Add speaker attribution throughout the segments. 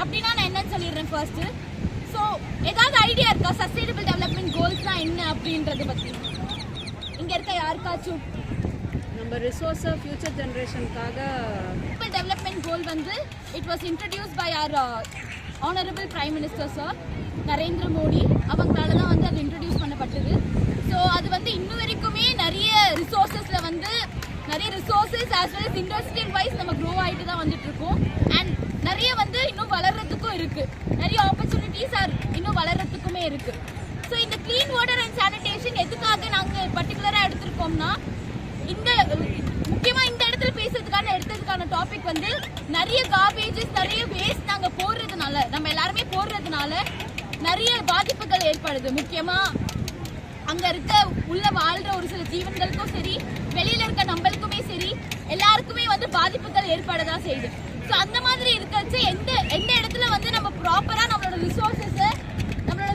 Speaker 1: அப்படின்னா நான் என்னன்னு சொல்லிடுறேன் ஃபர்ஸ்ட். ஸோ ஏதாவது ஐடியா இருக்கா சஸ்டைனபிள் டெவலப்மெண்ட் கோல்ஸ்லாம் என்ன அப்படின்றத பற்றி? இங்கே இருக்க யாருக்காச்சும்
Speaker 2: நம்ம ரிசோர்ஸை ஃபியூச்சர் ஜென்ரேஷனுக்காக
Speaker 1: டெவலப்மெண்ட் கோல் வந்து it was introduced by our honourable prime minister sir Narendra Modi. அவங்களால தான் வந்து அது இன்ட்ரடியூஸ் பண்ணப்பட்டது. ஸோ அது வந்து இன்னும் வரைக்குமே நிறைய ரிசோர்ஸஸில் வந்து நிறைய resources as well as industrial wise நம்ம க்ரோ ஆகிட்டு தான் வந்துட்டு இருக்கோம். அண்ட் நிறைய வந்து இன்னும் வளர்றதுக்கும் இருக்குது, நிறைய ஆப்பர்ச்சுனிட்டிஸ் ஆர் இன்னும் வளர்றதுக்குமே இருக்குது. ஸோ இந்த க்ளீன் வாட்டர் அண்ட் சானிடேஷன் எதுக்காக நாங்கள் பர்டிகுலராக எடுத்திருக்கோம்னா, இந்த முக்கியமாக இந்த இடத்துல எடுத்ததுக்கான டாபிக் வந்து நிறைய கார்பேஜஸ் நிறைய வேஸ்ட் நாங்கள் போடுறதுனால, நம்ம எல்லாருமே போடுறதுனால நிறைய பாதிப்புகள் ஏற்படுது. முக்கியமாக அங்கே இருக்க உள்ள வாழ்கிற ஒரு சில ஜீவன்களுக்கும் சரி, வெளியில் இருக்க நம்மளுக்குமே சரி, எல்லாருக்குமே வந்து பாதிப்புகள் ஏற்படதான் செய்யுது. ஸோ அந்த மாதிரி இருக்கிறச்சு எந்த இடத்துல வந்து நம்ம ப்ராப்பராக நம்மளோட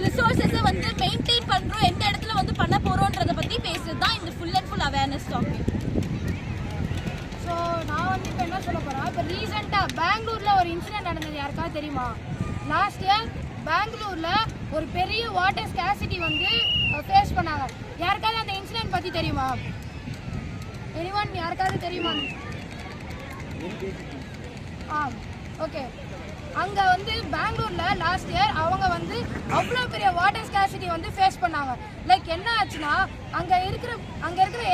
Speaker 1: ரிசோர்ஸஸை வந்து மெயின்டைன் பண்ணுறோம், எந்த இடத்துல வந்து பண்ண போகிறோன்றதை பற்றி பேசுறது தான் இந்த full and full awareness topic.
Speaker 3: So நான் வந்து இப்போ என்ன சொல்ல போகிறேன், இப்போ ரீசெண்டாக பெங்களூரில் ஒரு இன்சிடென்ட் நடந்தது, யாருக்காவது தெரியுமா? லாஸ்ட் இயர் பெங்களூரில் ஒரு பெரிய வாட்டர் ஸ்கேசிட்டி வந்து ஃபேஸ் பண்ணாங்க. யாருக்காவது அந்த இன்சிடென்ட் பற்றி தெரியுமா? எனிவன் யாருக்காவது தெரியுமா? ஓகே. அங்கே வந்து பெங்களூரில் லாஸ்ட் இயர் அவங்க வந்து அவ்வளோ பெரிய வாட்டர் ஸ்கேசிட்டி வந்து ஃபேஸ் பண்ணாங்க. லைக் என்ன ஆச்சுன்னா, அங்கே இருக்கிற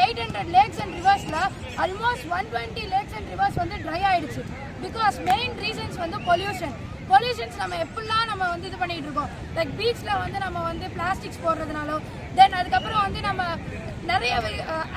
Speaker 3: 800 லேக்ஸ் அண்ட் ரிவர்ஸில் ஆல்மோஸ்ட் 120 லேக்ஸ் அண்ட் ரிவர்ஸ் வந்து ட்ரை ஆகிடுச்சு. பிகாஸ் மெயின் ரீசன்ஸ் வந்து பொல்யூஷன்ஸ் நம்ம எப்படிலாம் நம்ம வந்து இது பண்ணிகிட்டு இருக்கோம். லைக் பீச்சில் வந்து நம்ம வந்து பிளாஸ்டிக்ஸ் போடுறதுனாலோ, தென் அதுக்கப்புறம் வந்து நம்ம நிறைய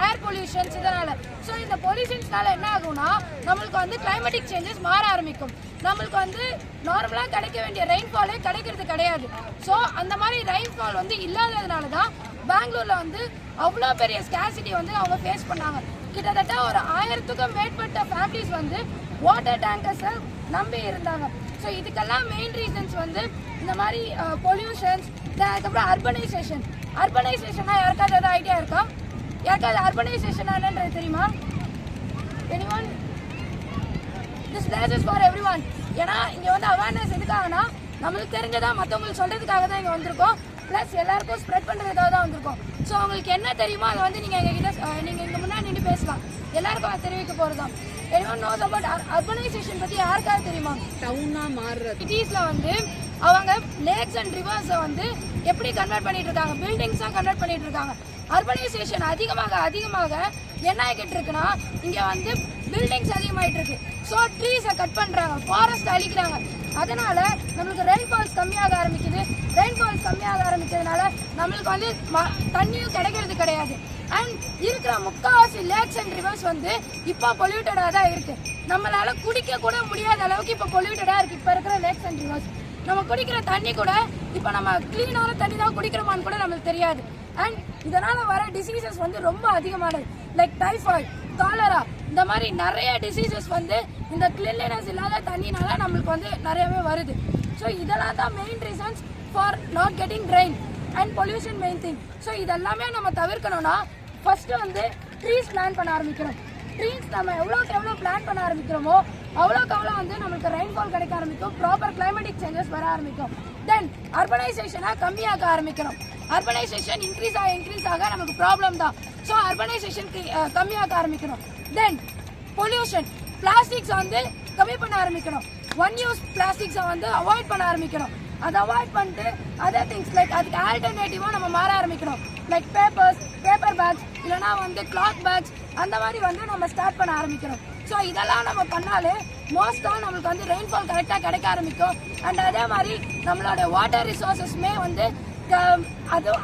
Speaker 3: ஏர் பொல்யூஷன்ஸ் இதனால். ஸோ இந்த பொல்யூஷன்ஸ்னால என்ன ஆகும்னா, நம்மளுக்கு வந்து கிளைமேட்டிக் சேஞ்சஸ் மாற ஆரம்பிக்கும். நம்மளுக்கு வந்து நார்மலாக கிடைக்க வேண்டிய ரெயின்ஃபாலே கிடைக்கிறது கிடையாது. ஸோ அந்த மாதிரி ரெயின்ஃபால் வந்து இல்லாததுனால தான் பெங்களூரில் வந்து அவ்வளோ பெரிய ஸ்கேசிட்டி வந்து அவங்க ஃபேஸ் பண்ணாங்க. கிட்டத்தட்ட ஒரு 1000க்கும் மேற்பட்ட ஃபேமிலிஸ் வந்து வாட்டர் டேங்கர்ஸை நம்பி இருந்தாங்க. ஸோ இதுக்கெல்லாம் மெயின் ரீசன்ஸ் வந்து இந்த மாதிரி பொல்யூஷன்ஸ், அதுக்கப்புறம் அர்பனைசேஷனா யாருக்காவது ஏதாவது ஐடியா இருக்கா? யாருக்காவது அர்பனைசேஷன் என்னன்றது தெரியுமா? Anyone? This place is for everyone. ஏன்னா இங்கே வந்து அவேர்னஸ் எதுக்காகனா, நம்மளுக்கு தெரிஞ்சதா மற்றவங்களுக்கு சொல்கிறதுக்காக தான் இங்கே வந்திருக்கோம். ப்ளஸ் எல்லாருக்கும் ஸ்ப்ரெட் பண்ணுறதுக்காக தான் வந்திருக்கோம். ஸோ உங்களுக்கு என்ன தெரியுமோ அதை வந்து நீங்கள் எங்ககிட்ட நீங்கள் இங்கே முன்னாடி நின்று பேசலாம். எல்லாருக்கும் அதை தெரிவிக்க போகிறது தான். எனிவன் நோஸ் அபவுட் அர்பனைசேஷன் பற்றி யாருக்காவது தெரியுமா?
Speaker 2: டவுனாக மாறுறது.
Speaker 3: சிட்டிஸில் வந்து அவங்க லேக்ஸ் அண்ட் ரிவர்ஸை வந்து எப்படி கன்வெர்ட் பண்ணிட்டு இருக்காங்க, பில்டிங்ஸாக கன்வெர்ட் பண்ணிட்டு இருக்காங்க. அர்பனைசேஷன் அதிகமாக என்ன ஆகிட்டு இருக்குன்னா, இங்கே வந்து பில்டிங்ஸ் அதிகமாகிட்டு இருக்கு. ஸோ ட்ரீஸை கட் பண்ணுறாங்க, ஃபாரஸ்ட் அழிக்கிறாங்க. அதனால நம்மளுக்கு ரெயின்ஃபால்ஸ் கம்மியாக ஆரம்பிச்சதுனால நம்மளுக்கு வந்து தண்ணியும் கிடைக்கிறது கிடையாது. அண்ட் இருக்கிற முக்கால்வாசி லேக்ஸ் அண்ட் ரிவர்ஸ் வந்து இப்போ பொல்யூட்டடாக தான் இருக்கு. நம்மளால குடிக்க கூட முடியாத அளவுக்கு இப்போ பொல்யூட்டடாக இருக்கு இப்போ இருக்கிற லேக்ஸ் அண்ட் ரிவர்ஸ். நம்ம குடிக்கிற தண்ணி கூட இப்போ நம்ம கிளீனான தண்ணி தான் குடிக்கிறோமான்னு கூட நம்மளுக்கு தெரியாது. அண்ட் இதனால் வர டிசீசஸ் வந்து ரொம்ப அதிகமானது. லைக் டைஃபாய்டு, காலரா, இந்த மாதிரி நிறைய டிசீசஸ் வந்து இந்த கிளீன்லினஸ் இல்லாத தண்ணினால நம்மளுக்கு வந்து நிறையவே வருது. ஸோ இதெல்லாம் தான் main reasons for not getting train and pollution main thing. So இதெல்லாமே நம்ம தவிர்க்கணும்னா ஃபஸ்ட்டு வந்து ட்ரீஸ் பிளான் பண்ண ஆரம்பிக்கணும். ட்ரீஸ் நம்ம எவ்வளோக்கு எவ்வளோ பிளான் பண்ண ஆரம்பிக்கிறோமோ அவ்வளோக்கு அவ்வளோ வந்து நம்மளுக்கு ரெயின்ஃபால் கிடைக்க ஆரம்பிக்கும், ப்ராப்பர் கிளைமேட்டிக் சேஞ்சஸ் வர ஆரம்பிக்கும். தென் அர்பனைசேஷனை கம்மியாக ஆரம்பிக்கணும். அர்பனைசேஷன் இன்க்ரீஸ் ஆக நமக்கு ப்ராப்ளம் தான். ஸோ அர்பனைசேஷன் கம்மியாக ஆரம்பிக்கணும். தென் பொல்யூஷன், பிளாஸ்டிக்ஸை வந்து கம்மி பண்ண ஆரம்பிக்கணும். ஒன் யூஸ் பிளாஸ்டிக்ஸை வந்து அவாய்ட் பண்ண ஆரம்பிக்கணும். அதை அவாய்ட் பண்ணிட்டு அதர் திங்ஸ் லைக் அதுக்கு ஆல்டர்னேட்டிவாக நம்ம மாற ஆரம்பிக்கணும். லைக் பேப்பர் பேக்ஸ் இல்லைனா வந்து கிளாத் பேக்ஸ், அந்த மாதிரி வந்து நம்ம ஸ்டார்ட் பண்ண ஆரம்பிக்கணும். ஸோ இதெல்லாம் நம்ம பண்ணாலே மோஸ்ட்டாக நம்மளுக்கு வந்து ரெயின்ஃபால் கரெக்டாக கிடைக்க ஆரம்பிக்கும். அண்ட் அதே மாதிரி நம்மளோட வாட்டர் ரிசோர்ஸஸ்மே வந்து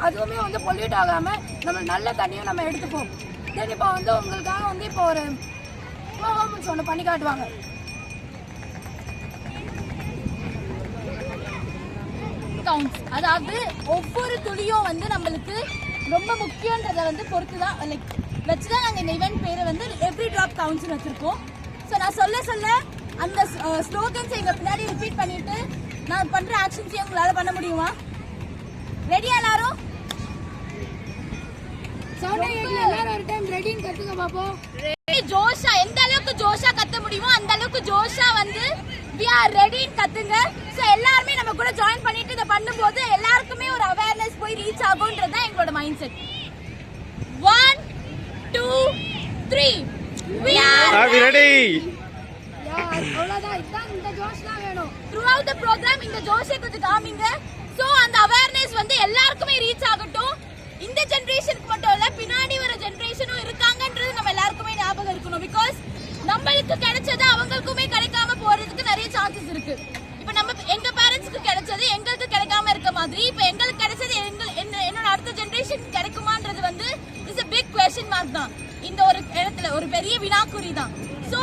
Speaker 3: அதுவுமே வந்து பொல்யூட் ஆகாமல் நம்ம நல்ல தண்ணியும் நம்ம எடுத்துப்போம். தென் இப்போ வந்து உங்களுக்காக வந்து இப்போ ஒரு பர்ஃபார்மன்ஸ் ஒன்று பண்ணி காட்டுவாங்க.
Speaker 1: அதாவது ஒவ்வொரு துளியும் வந்து நம்மளுக்கு ரொம்ப முக்கியன்றதை வந்து பொறுத்து தான் லைக் வச்சு தான் நாங்கள் இந்த ஈவெண்ட் பேரை வந்து எவ்ரி ட்ராப் கவுண்ட்ஸ்னு வச்சுருக்கோம். ஸோ நான் சொல்ல அந்த ஸ்லோகன்ஸை எங்கள் பின்னாடி ரிப்பீட் பண்ணிட்டு நான் பண்ணுற ஆக்ஷன்ஸையும் உங்களால் பண்ண முடியுமா? ரெடியா எல்லாரும்?
Speaker 3: எல்லாரும் ஒரு டைம் ரெடின்னு கத்துங்க பாப்போம்.
Speaker 1: ஜோஷா எந்த அளவுக்கு ஜோஷா கத்த முடியுமோ அந்த அளவுக்கு ஜோஷா வந்து we are ready கத்துங்க. ஸோ பண்ணும்போது எல்லாருக்குமே ஒரு அவேர்னஸ் போய் ரீச் ஆகும்ன்றது தான் எங்களோட mind set. 1 2 3 we are
Speaker 4: ready.
Speaker 3: அவ்வளவுதான். இதான் இந்த ஜோஷ்லாம் வேணும்.
Speaker 1: throughout the program இந்த ஜோஷை கொஞ்சம் காமிங்க. சோ அந்த அவேர்னஸ் வந்து எல்லாருக்குமே ரீச் ஆகட்டும். இந்த ஜெனரேஷனுக்கு மட்டும் இல்ல, பின்னாடி வர ஜெனரேஷனும் இருக்காங்கன்றது நம்ம எல்லாருக்குமே ஞாபகம் இருக்கணும். பிகாஸ் நம்மளுக்கு கிடைச்சது அவங்களுக்குமே கிடைக்காம போறதுக்கு நிறைய சான்சஸ் இருக்கு. இப்ப நம்ம எங்க பேரண்ட்ஸ்க்கு கிடைச்சது எங்களுக்கு கிடைக்காம இருக்க மாதிரி இப்ப எங்களுக்கு கிடைச்சது என்னோட அடுத்த ஜெனரேஷன் கிடைக்குமான்றது வந்து is a big question mark தான். இந்த ஒரு இடத்துல ஒரு பெரிய வினாக்குறி தான். சோ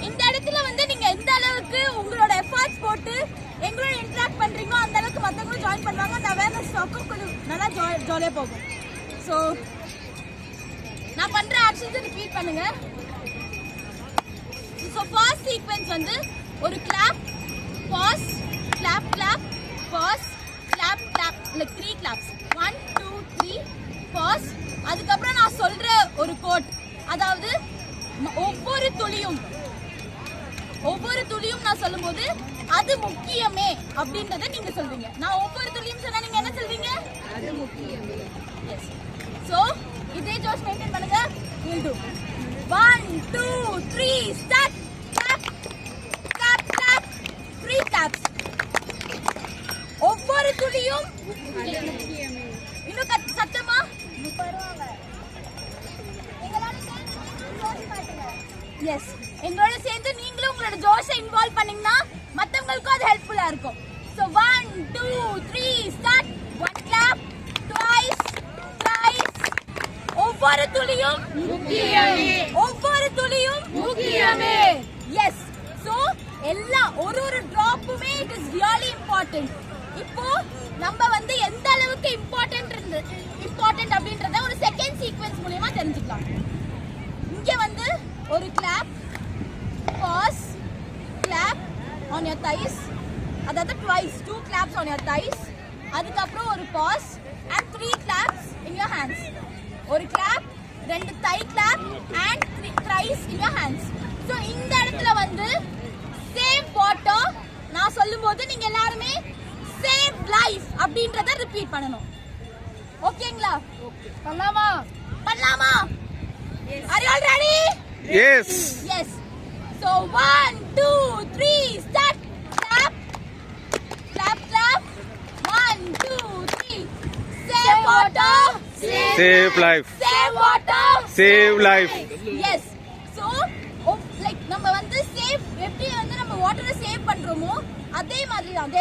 Speaker 1: இந்த இடத்துல வந்து நீங்க எந்த அளவுக்கு உங்களோட எஃபர்ட்ஸ் போட்டு எங்களோட இன்டராக்ட் பண்றீங்களோ அந்த அளவுக்கு மத்தவங்களும் ஜாயின் பண்ணுவாங்க. அந்த அவேர்னஸ் டாக்கும் கொஞ்சம் நல்லா ஜாலியா போகும். சோ நான் பண்ற ஆக்ஷன்ஸ் ரிப்பீட் பண்ணுங்க. சோ ஃபர்ஸ்ட் சீக்வென்ஸ் வந்து ஒரு clap, pause, clap clap, pause, clap clap, like 3 claps. 1 2 3 pause. அதுக்கப்புறம் நான் சொல்ற ஒரு கோட், அதாவது ஒவ்வொரு துளியும் நான் சொல்லும்போது அது முக்கியமே அப்படின்றத நீங்க சொல்வீங்க. நான் ஒவ்வொரு துளியும் சொன்னா நீங்க என்ன சொல்வீங்க?
Speaker 2: அது முக்கியமே.
Speaker 1: எஸ். சோ இதே ஜோஷ் மெயின்டைன் பண்ணுங்க. we'll do 1 2 3 start. Clap clap clap, 3 claps. ஒவ்வொரு துளியும்
Speaker 2: அது முக்கியமே.
Speaker 1: இன்னும் சத்தமா எஸ். எங்களோட சேர்ந்து நீங்களும் உங்களோட ஜோஷை இன்வால்வ் பண்ணீங்கன்னா மத்தவங்களுக்கும் அது ஹெல்ப்ஃபுல்லா இருக்கும். So 1 2 3 start. 1 clap, twice, thrice. ஒவ்வொரு துளியும்
Speaker 3: முக்கியமே.
Speaker 1: ஒவ்வொரு துளியும்
Speaker 3: முக்கியமே.
Speaker 1: எஸ். சோ எல்லா ஒரு டிராப்புமே இட் இஸ் ரியலி இம்பார்ட்டன்ட். இப்போ நம்ம வந்து எந்த அளவுக்கு இம்பார்ட்டன்ட் அப்படின்றத ஒரு செகண்ட் சீக்வென்ஸ் மூலமா தெரிஞ்சுக்கலாம். இங்க வந்து ஒரு clap, pause, clap on your thighs, அதாவது twice 2 claps on your thighs. அதுக்கப்புறம் ஒரு pause and 3 claps in your hands. ஒரு clap, 2 thigh clap and 3 thrice in your hands. So இந்த இடத்துல வந்து சேவ் வாட்டர் நான் சொல்லும்போது நீங்க எல்லாருமே சேவ் லைஃப் அப்படின்றத ரிப்பீட் பண்ணணும். ஓகேங்களா?
Speaker 3: பண்ணலாமா?
Speaker 1: Are you all ready?
Speaker 4: Yes.
Speaker 1: Yes. So 1 2 3 start. Clap clap clap. 1 2 3 save water,
Speaker 4: Save life.
Speaker 1: save water,
Speaker 4: Save life.
Speaker 1: yes. So like நம்ம வந்து சேவ் எப்படி வந்து நம்ம வாட்டரை சேவ் பண்றோமோ அதே மாதிரி தான்